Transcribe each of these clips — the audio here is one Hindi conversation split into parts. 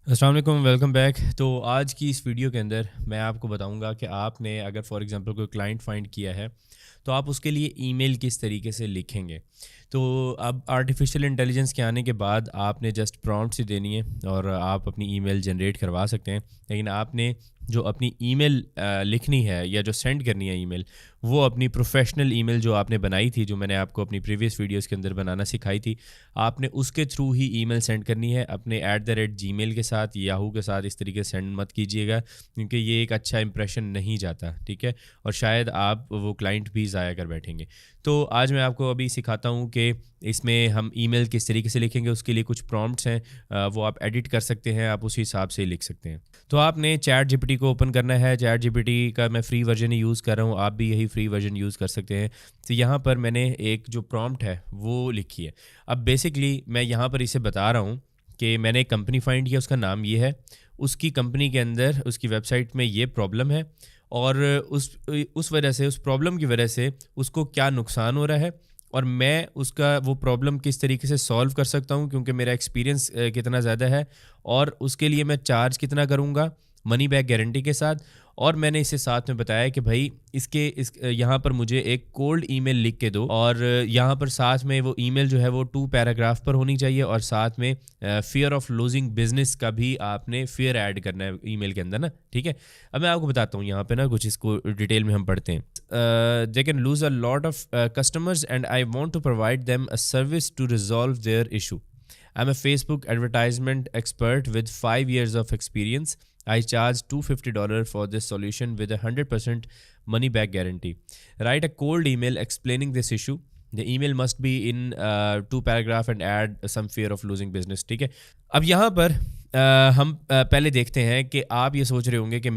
अस्सलाम वालेकुम, वेलकम बैक। तो आज की इस वीडियो के अंदर मैं आपको बताऊंगा कि आपने अगर फॉर एग्जांपल कोई क्लाइंट फाइंड किया है तो आप उसके लिए ईमेल किस तरीके से लिखेंगे। तो अब आर्टिफिशियल इंटेलिजेंस के आने के बाद आपने जस्ट प्रॉम्प्ट्स ही देनी है और आप अपनी ईमेल जनरेट करवा सकते हैं। लेकिन आपने जो अपनी ईमेल लिखनी है या जो सेंड करनी है ईमेल, वो अपनी प्रोफेशनल ईमेल जो आपने बनाई थी, जो मैंने आपको अपनी प्रीवियस वीडियोस के अंदर बनाना सिखाई थी, आपने उसके थ्रू ही ईमेल सेंड करनी है। अपने @gmail के साथ, याहू के साथ इस तरीके से सेंड मत कीजिएगा, क्योंकि ये एक अच्छा इंप्रेशन नहीं जाता, ठीक है। और शायद आप वो क्लाइंट भी ज़ाया कर बैठेंगे। तो आज मैं आपको अभी सिखाता हूँ कि इसमें हम ईमेल किस तरीके से लिखेंगे। उसके लिए कुछ प्रॉम्प्ट्स हैं, वो आप एडिट कर सकते हैं, आप उसी हिसाब से लिख सकते हैं। तो आपने चैट जीपीटी को ओपन करना है। चैट जीपीटी का मैं फ्री वर्जन ही यूज़ कर रहा हूँ, आप भी यही फ्री वर्जन यूज़ कर सकते हैं। तो यहाँ पर मैंने एक जो प्रॉम्प्ट है वो लिखी है। अब बेसिकली मैं यहाँ पर इसे बता रहा हूँ कि मैंने एक कंपनी फाइंड किया, उसका नाम ये है, उसकी कंपनी के अंदर उसकी वेबसाइट में ये प्रॉब्लम है और उस वजह से, उस प्रॉब्लम की वजह से उसको क्या नुकसान हो रहा है और मैं उसका वो प्रॉब्लम किस तरीके से सॉल्व कर सकता हूँ, क्योंकि मेरा एक्सपीरियंस कितना ज़्यादा है और उसके लिए मैं चार्ज कितना करूँगा मनी बैक गारंटी के साथ। और मैंने इसे साथ में बताया कि भाई इस यहाँ पर मुझे एक कोल्ड ईमेल लिख के दो और यहाँ पर साथ में वो ईमेल जो है वो 2 पैराग्राफ पर होनी चाहिए और साथ में फियर ऑफ लूजिंग बिजनेस का भी आपने फियर ऐड करना है ईमेल के अंदर ना, ठीक है। अब मैं आपको बताता हूँ यहाँ पे ना कुछ, इसको डिटेल में हम पढ़ते हैं। They can lose a lot of customers and I want to provide them a service to resolve their issue. I'm a Facebook advertisement expert with 5 years of experience. I charge $250 for this solution with a 100% money back guarantee. Write a cold email explaining this issue. The email must be in 2 paragraph and add some fear of losing business. ठीक है। अब यहाँ पर हम पहले देखते हैं कि आप ये सोच रहे होंगे कि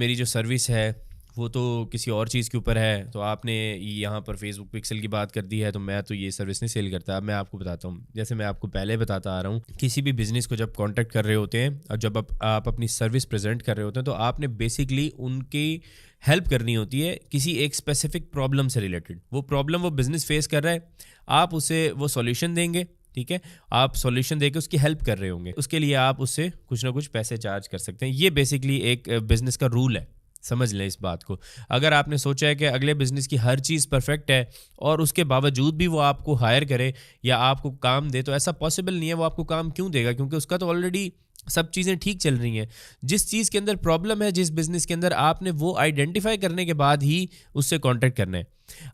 मेरी जो सर्विस है वो तो किसी और चीज़ के ऊपर है। तो आपने यहाँ पर फेसबुक पिक्सल की बात कर दी है, तो मैं तो ये सर्विस नहीं सेल करता। अब मैं आपको बताता हूँ, जैसे मैं आपको पहले बताता आ रहा हूँ, किसी भी बिज़नेस को जब कांटेक्ट कर रहे होते हैं और जब आप अपनी सर्विस प्रेजेंट कर रहे होते हैं, तो आपने बेसिकली उनकी हेल्प करनी होती है किसी एक स्पेसिफिक प्रॉब्लम से रिलेटेड। वो प्रॉब्लम वो बिज़नेस फेस कर रहा है, आप उसे वो सॉल्यूशन देंगे, ठीक है। आप सॉल्यूशन देके उसकी हेल्प कर रहे होंगे, उसके लिए आप उससे कुछ ना कुछ पैसे चार्ज कर सकते हैं। ये बेसिकली एक बिज़नेस का रूल है, समझ लें इस बात को। अगर आपने सोचा है कि अगले बिजनेस की हर चीज़ परफेक्ट है और उसके बावजूद भी वो आपको हायर करे या आपको काम दे, तो ऐसा पॉसिबल नहीं है। वो आपको काम क्यों देगा? क्योंकि उसका तो ऑलरेडी सब चीज़ें ठीक चल रही हैं। जिस चीज़ के अंदर प्रॉब्लम है, जिस बिजनेस के अंदर, आपने वो आइडेंटिफाई करने के बाद ही उससे कॉन्टैक्ट करना है।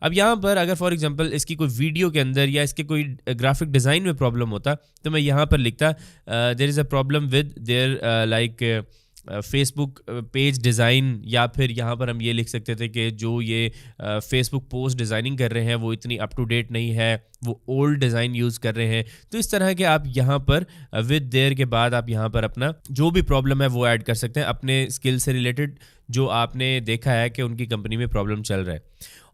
अब यहाँ पर अगर फॉर एग्जांपल इसकी कोई वीडियो के अंदर या इसके कोई ग्राफिक डिज़ाइन में प्रॉब्लम होता, तो मैं यहाँ पर लिखता there is a problem with their like Facebook page design, या फिर यहाँ पर हम ये लिख सकते थे कि जो ये फेसबुक पोस्ट डिज़ाइनिंग कर रहे हैं वो इतनी अप टू डेट नहीं है, वो ओल्ड डिज़ाइन यूज़ कर रहे हैं। तो इस तरह के आप यहाँ पर विद देयर के बाद आप यहाँ पर अपना जो भी प्रॉब्लम है वो ऐड कर सकते हैं, अपने स्किल से रिलेटेड जो आपने देखा है कि उनकी कंपनी में प्रॉब्लम चल रहा है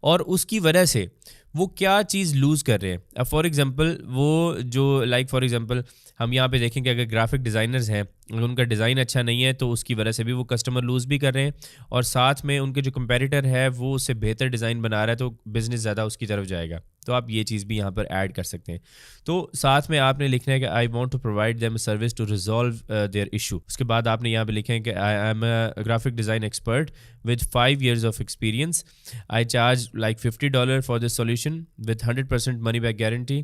और उसकी वजह से वो क्या चीज़ लूज़ कर रहे हैं। अब फॉर एग्जांपल वो जो फॉर एग्जांपल हम यहाँ पे देखेंगे, अगर ग्राफिक डिज़ाइनर्स हैं, अगर उनका डिज़ाइन अच्छा नहीं है तो उसकी वजह से भी वो कस्टमर लूज़ भी कर रहे हैं और साथ में उनके जो कंपेटिटर है वो उससे बेहतर डिज़ाइन बना रहा है, तो बिज़नेस ज़्यादा उसकी तरफ जाएगा। तो आप ये चीज़ भी यहाँ पर ऐड कर सकते हैं। तो साथ में आपने लिखना है कि I want to provide them service to resolve their issue. उसके बाद आपने यहाँ पे लिखे हैं कि I am a graphic design expert with 5 years of experience. I charge like $50 for this solution with 100% money back guarantee.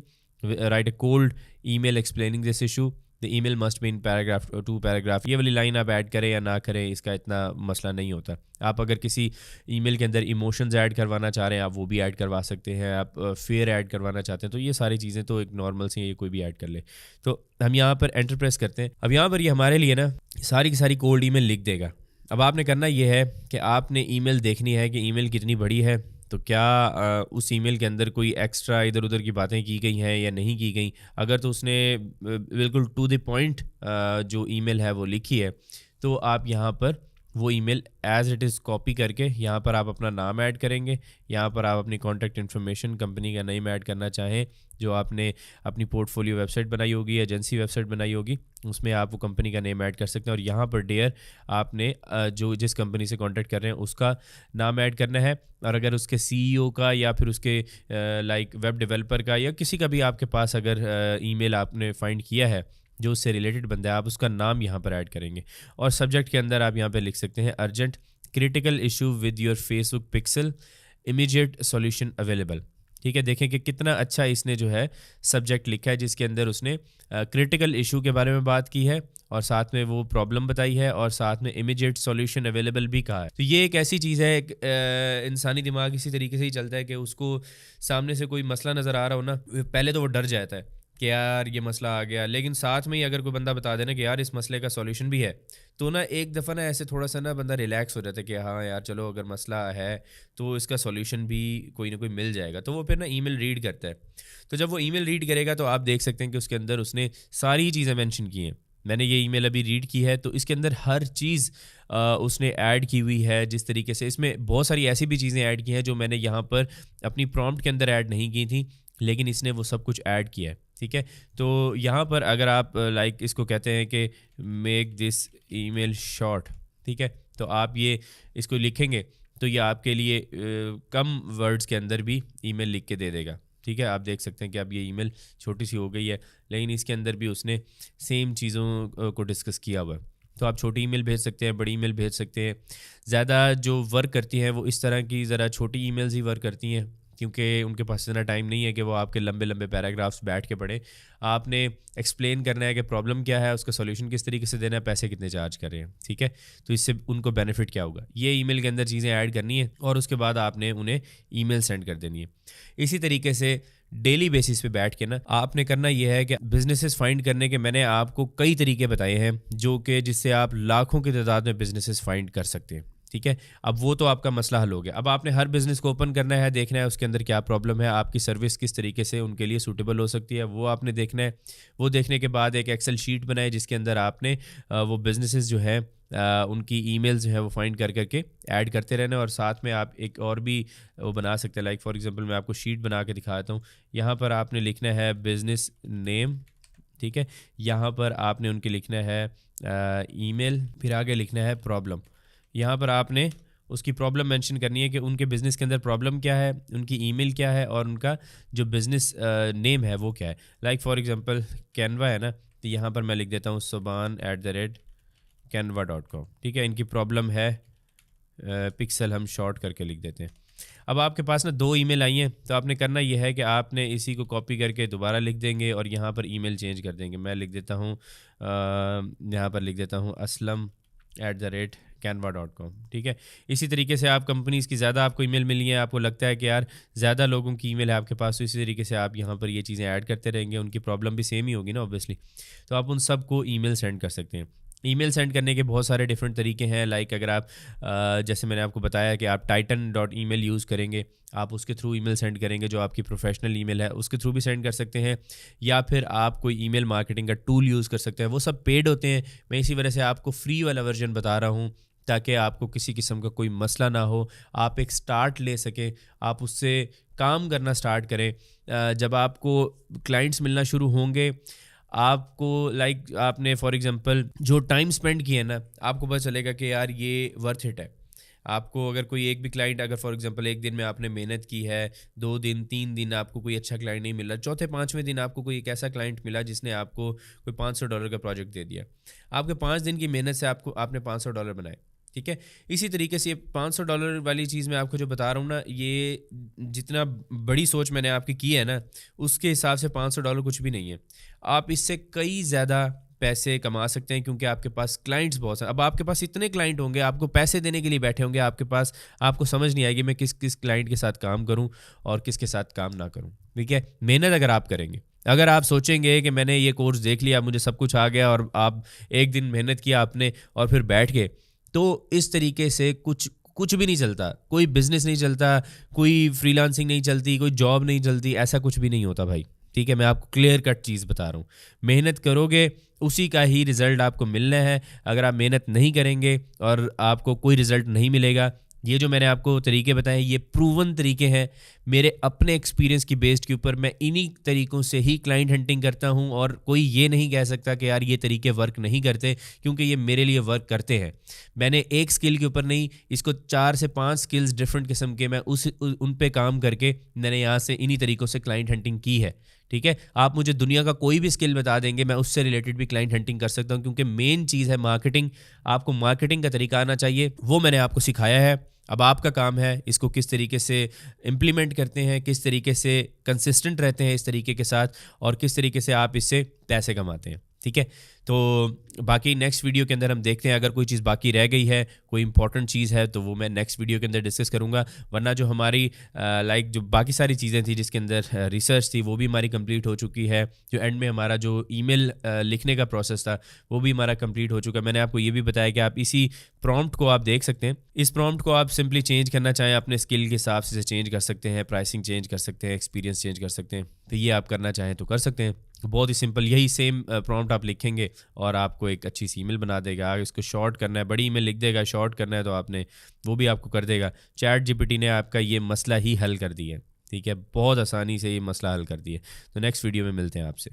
Write a cold email explaining this issue. The email must be in paragraph 2 paragraph. ये वाली लाइन आप ऐड करें या ना करें, इसका इतना मसला नहीं होता। आप अगर किसी ईमेल के अंदर इमोशंस ऐड करवाना चाह रहे हैं, आप वो भी ऐड करवा सकते हैं। आप फेयर ऐड करवाना चाहते हैं, तो ये सारी चीज़ें तो एक नॉर्मल सी, ये कोई भी ऐड कर ले। तो हम यहाँ पर एंटर प्रेस करते हैं। अब यहाँ पर ये हमारे लिए ना सारी की सारी कोल्ड ईमेल लिख देगा। अब आपने करना ये है कि आपने ईमेल देखनी है कि ईमेल कितनी बड़ी है, तो क्या उस ईमेल के अंदर कोई एक्स्ट्रा इधर उधर की बातें की गई हैं या नहीं की गई। अगर तो उसने बिल्कुल टू द पॉइंट जो ईमेल है वो लिखी है, तो आप यहाँ पर वो email as it is copy करके यहाँ पर आप अपना नाम ऐड करेंगे। यहाँ पर आप अपनी कॉन्टैक्ट इन्फॉर्मेशन, कंपनी का नेम ऐड करना चाहें, जो आपने अपनी पोर्टफोलियो वेबसाइट बनाई होगी, एजेंसी वेबसाइट बनाई होगी, उसमें आप वो कंपनी का नेम ऐड कर सकते हैं। और यहाँ पर डेयर आपने जो जिस कंपनी से कॉन्टैक्ट कर रहे हैं उसका नाम ऐड करना है। और अगर उसके सीईओ का या फिर उसके वेब डेवलपर का या किसी का भी आपके पास अगर ईमेल आपने फाइंड किया है, जो उससे रिलेटेड बंदा है, आप उसका नाम यहाँ पर ऐड करेंगे और सब्जेक्ट के अंदर आप यहाँ पे लिख सकते हैं urgent critical issue with your Facebook pixel, immediate solution available. ठीक है, देखें कि कितना अच्छा इसने जो है सब्जेक्ट लिखा है, जिसके अंदर उसने क्रिटिकल इशू के बारे में बात की है और साथ में वो प्रॉब्लम बताई है और साथ में इमीडिएट सॉल्यूशन अवेलेबल भी कहा है। तो ये एक ऐसी चीज़ है, इंसानी दिमाग इसी तरीके से ही चलता है कि उसको सामने से कोई मसला नज़र आ रहा हो ना, पहले तो वो डर जाता है कि यार ये मसला आ गया, लेकिन साथ में ही अगर कोई बंदा बता देना कि यार इस मसले का सॉल्यूशन भी है, तो ना एक दफ़ा ना ऐसे थोड़ा सा ना बंदा रिलैक्स हो जाता है कि हाँ यार चलो अगर मसला है तो इसका सॉल्यूशन भी कोई ना कोई मिल जाएगा। तो वो फिर ना ईमेल रीड करता है। तो जब वो ईमेल रीड करेगा तो आप देख सकते हैं कि उसके अंदर उसने सारी चीज़ें मेंशन की हैं। मैंने ये ईमेल अभी रीड की है, तो इसके अंदर हर चीज़ उसने ऐड की हुई है। जिस तरीके से इसमें बहुत सारी ऐसी भी चीज़ें ऐड की हैं जो मैंने यहाँ पर अपनी प्रॉम्प्ट के अंदर ऐड नहीं की थी, लेकिन इसने वो सब कुछ ऐड किया है। ठीक है, तो यहाँ पर अगर आप लाइक इसको कहते हैं कि मेक दिस ईमेल शॉर्ट, ठीक है, तो आप ये इसको लिखेंगे तो ये आपके लिए कम वर्ड्स के अंदर भी ईमेल लिख के दे देगा। ठीक है, आप देख सकते हैं कि अब ये ईमेल छोटी सी हो गई है, लेकिन इसके अंदर भी उसने सेम चीज़ों को डिस्कस किया हुआ है। तो आप छोटी ईमेल भेज सकते हैं, बड़ी ईमेल भेज सकते हैं। ज़्यादा जो वर्क करती हैं वो इस तरह की ज़रा छोटी ईमेल्स ही वर्क करती हैं, क्योंकि उनके पास इतना टाइम नहीं है कि वो आपके लंबे लंबे पैराग्राफ्स बैठ के पढ़े। आपने एक्सप्लेन करना है कि प्रॉब्लम क्या है, उसका सॉल्यूशन किस तरीके से देना है, पैसे कितने चार्ज कर रहे हैं। ठीक है, तो इससे उनको बेनिफिट क्या होगा, ये ईमेल के अंदर चीज़ें ऐड करनी है और उसके बाद आपने उन्हें ईमेल सेंड कर देनी है। इसी तरीके से डेली बेसिस पे बैठ के ना आपने करना ये है कि बिजनेसेस फाइंड करने के मैंने आपको कई तरीके बताए हैं, जो कि जिससे आप लाखों की तादाद में बिजनेसेस फाइंड कर सकते हैं। ठीक है, अब वो तो आपका मसला हल हो गया। अब आपने हर बिज़नेस को ओपन करना है, देखना है उसके अंदर क्या प्रॉब्लम है, आपकी सर्विस किस तरीके से उनके लिए सूटेबल हो सकती है, वो आपने देखना है। वो देखने के बाद एक एक्सेल शीट बनाए जिसके अंदर आपने वो बिजनेसेस जो है उनकी ईमेल्स जो है वो फाइंड कर करके ऐड करते रहना है। और साथ में आप एक और भी वो बना सकते हैं, लाइक फॉर एग्जांपल मैं आपको शीट बना के दिखाता हूँ। यहाँ पर आपने लिखना है बिज़नेस नेम, ठीक है, यहाँ पर आपने उनके लिखना है ईमेल, फिर आगे लिखना है प्रॉब्लम। यहाँ पर आपने उसकी प्रॉब्लम मेंशन करनी है कि उनके बिज़नेस के अंदर प्रॉब्लम क्या है, उनकी ईमेल क्या है और उनका जो बिज़नेस नेम है वो क्या है। लाइक फॉर एग्जांपल कैनवा है ना, तो यहाँ पर मैं लिख देता हूँ suban@canva.com। ठीक है, इनकी प्रॉब्लम है पिक्सल, हम शॉर्ट करके लिख देते हैं। अब आपके पास ना 2 ईमेल आई हैं, तो आपने करना यह है कि आपने इसी को कॉपी करके दोबारा लिख देंगे और यहाँ पर ईमेल चेंज कर देंगे। मैं लिख देता हूँ यहाँ पर लिख देता हूँ aslam@canva.com। ठीक है, इसी तरीके से आप कंपनीज़ की ज़्यादा आपको ईमेल मिली है, आपको लगता है कि यार ज़्यादा लोगों की ईमेल है आपके पास, तो इसी तरीके से आप यहाँ पर ये चीज़ें ऐड करते रहेंगे। उनकी प्रॉब्लम भी सेम ही होगी ना ऑब्वियसली, तो आप उन सब को ईमेल सेंड कर सकते हैं। ईमेल सेंड करने के बहुत सारे डिफरेंट तरीके हैं। लाइक अगर आप जैसे मैंने आपको बताया कि आप titan.email यूज़ करेंगे, आप उसके थ्रू ईमेल सेंड करेंगे, जो आपकी प्रोफेशनल ईमेल है उसके थ्रू भी सेंड कर सकते हैं, या फिर आप कोई ईमेल मार्केटिंग का टूल यूज़ कर सकते हैं। वो सब पेड होते हैं, मैं इसी वजह से आपको फ्री वाला वर्जन बता रहा हूँ ताकि आपको किसी किस्म का कोई मसला ना हो, आप एक स्टार्ट ले सकें, आप उससे काम करना स्टार्ट करें। जब आपको क्लाइंट्स मिलना शुरू होंगे, आपको लाइक आपने फॉर एग्जांपल जो टाइम स्पेंड किया ना, आपको पता चलेगा कि यार ये वर्थ इट है। आपको अगर कोई एक भी क्लाइंट, अगर फॉर एग्जांपल एक दिन में आपने मेहनत की है, 2 दिन 3 दिन आपको कोई अच्छा क्लाइंट नहीं मिला, चौथे 5वें दिन आपको कोई एक ऐसा क्लाइंट मिला जिसने आपको कोई $500 का प्रोजेक्ट दे दिया। आपके 5 दिन की मेहनत से आपने $500 बनाए। ठीक है, इसी तरीके से ये $500 वाली चीज़ मैं आपको जो बता रहा हूँ ना, ये जितना बड़ी सोच मैंने आपकी की है ना, उसके हिसाब से $500 कुछ भी नहीं है। आप इससे कई ज़्यादा पैसे कमा सकते हैं, क्योंकि आपके पास क्लाइंट्स बहुत हैं। अब आपके पास इतने क्लाइंट होंगे, आपको पैसे देने के लिए बैठे होंगे आपके पास, आपको समझ नहीं आएगी मैं किस किस क्लाइंट के साथ काम करूं और किसके साथ काम ना करूं। ठीक है, मेहनत अगर आप करेंगे, अगर आप सोचेंगे कि मैंने ये कोर्स देख लिया, मुझे सब कुछ आ गया, और आप एक दिन मेहनत किया आपने और फिर बैठ गए, तो इस तरीके से कुछ भी नहीं चलता। कोई बिजनेस नहीं चलता, कोई फ्रीलांसिंग नहीं चलती, कोई जॉब नहीं चलती, ऐसा कुछ भी नहीं होता भाई। ठीक है, मैं आपको क्लियर कट चीज़ बता रहा हूँ। मेहनत करोगे उसी का ही रिज़ल्ट आपको मिलना है। अगर आप मेहनत नहीं करेंगे और आपको कोई रिज़ल्ट नहीं मिलेगा। ये जो मैंने आपको तरीके बताए, ये प्रूवन तरीके हैं मेरे अपने एक्सपीरियंस की बेस्ड के ऊपर। मैं इन्हीं तरीक़ों से ही क्लाइंट हंटिंग करता हूं, और कोई ये नहीं कह सकता कि यार ये तरीके वर्क नहीं करते, क्योंकि ये मेरे लिए वर्क करते हैं। मैंने एक स्किल के ऊपर नहीं, इसको 4 से 5 स्किल्स डिफरेंट किस्म के मैं उन पे काम करके मैंने यहाँ से इन्हीं तरीक़ों से क्लाइंट हंटिंग की है। ठीक है, आप मुझे दुनिया का कोई भी स्किल बता देंगे, मैं उससे रिलेटेड भी क्लाइंट हंटिंग कर सकता हूँ, क्योंकि मेन चीज़ है मार्केटिंग। आपको मार्केटिंग का तरीका आना चाहिए, वो मैंने आपको सिखाया है। अब आपका काम है इसको किस तरीके से इम्प्लीमेंट करते हैं, किस तरीके से कंसिस्टेंट रहते हैं इस तरीके के साथ, और किस तरीके से आप इससे पैसे कमाते हैं। ठीक है, तो बाकी नेक्स्ट वीडियो के अंदर हम देखते हैं, अगर कोई चीज़ बाकी रह गई है, कोई इंपॉर्टेंट चीज़ है, तो वो मैं नेक्स्ट वीडियो के अंदर डिस्कस करूँगा। वरना जो हमारी लाइक जो बाकी सारी चीज़ें थी जिसके अंदर रिसर्च थी, वो भी हमारी कंप्लीट हो चुकी है। जो एंड में हमारा जो ईमेल लिखने का प्रोसेस था, वो भी हमारा कंप्लीट हो चुका है। मैंने आपको ये भी बताया कि आप इसी प्रॉम्प्ट को आप देख सकते हैं। इस प्रॉम्प्ट को आप सिंपली चेंज करना चाहें अपने स्किल के हिसाब से चेंज कर सकते हैं, प्राइसिंग चेंज कर सकते हैं, एक्सपीरियंस चेंज कर सकते हैं। तो ये आप करना चाहें तो कर सकते हैं। बहुत ही सिंपल, यही सेम प्रॉम्प्ट आप लिखेंगे और आपको एक अच्छी सी ईमेल बना देगा। अगर इसको शॉर्ट करना है, बड़ी ईमेल लिख देगा, शॉर्ट करना है तो आपने वो भी आपको कर देगा। चैट जीपीटी ने आपका ये मसला ही हल कर दिया है। ठीक है, बहुत आसानी से ये मसला हल कर दिया। तो नेक्स्ट वीडियो में मिलते हैं आपसे।